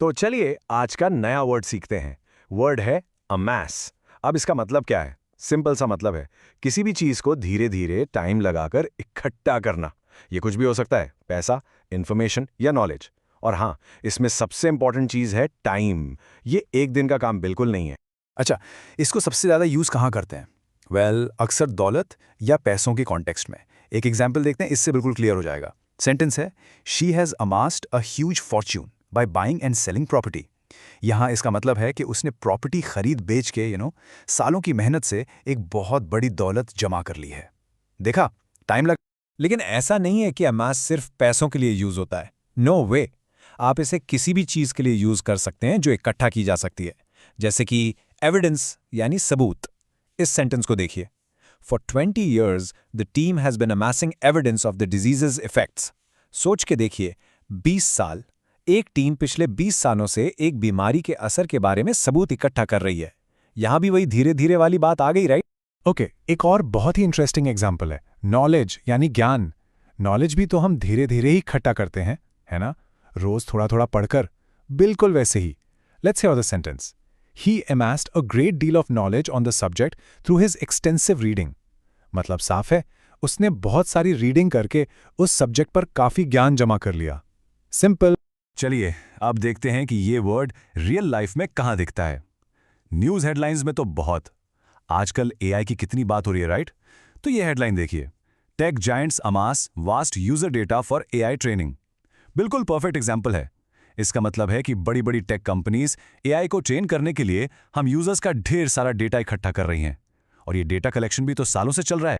तो चलिए आज का नया वर्ड सीखते हैं। वर्ड है अमास। अब इसका मतलब क्या है? सिंपल सा मतलब है किसी भी चीज को धीरे धीरे टाइम लगाकर इकट्ठा करना। ये कुछ भी हो सकता है, पैसा, इंफॉर्मेशन या नॉलेज। और हाँ, इसमें सबसे इंपॉर्टेंट चीज है टाइम। ये एक दिन का काम बिल्कुल नहीं है। अच्छा, इसको सबसे ज़्यादा यूज़ कहाँ करते हैं? अक्सर दौलत या पैसों के कॉन्टेक्स्ट में। एक एग्जाम्पल देखते हैं, इससे बिल्कुल क्लियर हो जाएगा। सेंटेंस है, she has amassed a huge fortune by buying and selling property. यहाँ इसका मतलब है कि उसने प्रॉपर्टी खरीद बेच के सालों की मेहनत से एक बहुत बड़ी दौलत जमा कर ली है। देखा, टाइम लग। लेकिन ऐसा नहीं है कि अमास सिर्फ पैसों के लिए यूज होता है। नो वे। आप इसे किसी भी चीज के लिए यूज कर सकते हैं जो इकट्ठा की जा सकती है, जैसे कि एविडेंस यानी सबूत। इस सेंटेंस को देखिए, for 20 years the team has been amassing evidence of the diseases effects. सोच के देखिए, 20 साल एक टीम पिछले 20 सालों से एक बीमारी के असर के बारे में सबूत इकट्ठा कर रही है। यहां भी वही धीरे धीरे वाली बात आ गई, राइट? ओके, एक और बहुत ही इंटरेस्टिंग एग्जाम्पल है नॉलेज यानी ज्ञान। नॉलेज भी तो हम धीरे धीरे ही इकट्ठा करते हैं, है ना? रोज थोड़ा थोड़ा पढ़कर। बिल्कुल वैसे ही। Let's hear the sentence. He amassed a great deal of knowledge on the subject through his extensive reading। मतलब साफ है, उसने बहुत सारी रीडिंग करके उस सब्जेक्ट पर काफी ज्ञान जमा कर लिया। सिंपल। चलिए, अब देखते हैं कि ये वर्ड रियल लाइफ में कहाँ दिखता है। न्यूज़ हेडलाइंस में तो बहुत। आजकल एआई की कितनी बात हो रही है, राइट? तो ये हेडलाइन देखिए, tech giants amass vast user data for AI training. बिल्कुल परफेक्ट एग्जाम्पल है। इसका मतलब है कि बड़ी बड़ी टेक कंपनीज एआई को ट्रेन करने के लिए हम यूजर्स का ढेर सारा डेटा इकट्ठा कर रही हैं, और ये डेटा कलेक्शन भी तो सालों से चल रहा है।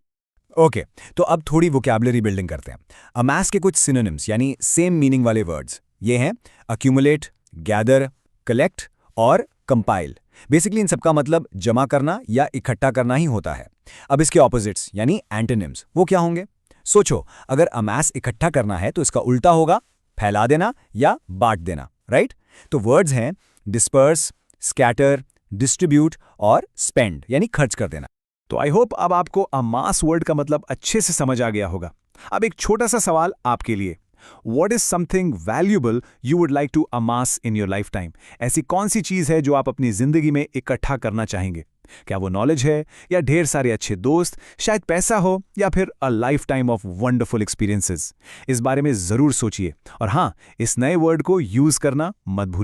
ओके, तो अब थोड़ी वोकैबुलरी बिल्डिंग करते हैं। अमास के कुछ सिनोनिम्स यानी सेम मीनिंग वाले वर्ड्स ये हैं अक्यूमुलेट, गैदर, कलेक्ट और कंपाइल। बेसिकली इन सबका मतलब जमा करना या इकट्ठा करना ही होता है। अब इसके ऑपोजिट्स यानी एंटोनिम्स वो क्या होंगे? सोचो, अगर अमास इकट्ठा करना है तो इसका उल्टा होगा फैला देना या बांट देना, राइट? तो वर्ड्स हैं डिस्पर्स, स्कैटर, डिस्ट्रीब्यूट और स्पेंड यानी खर्च कर देना। तो आई होप अब आपको अमास वर्ड का मतलब अच्छे से समझ आ गया होगा। अब एक छोटा सा सवाल आपके लिए, What is something valuable you would like to amass in your lifetime? ऐसी कौन सी चीज़ है जो आप अपनी ज़िंदगी में इकट्ठा करना चाहेंगे? क्या वो नॉलेज है, या ढेर सारे अच्छे दोस्त, शायद पैसा हो, या फिर a life time of wonderful experiences? इस बारे में ज़रूर सोचिए, और हाँ, इस नए वर्ड को यूज़ करना मत भूलिए।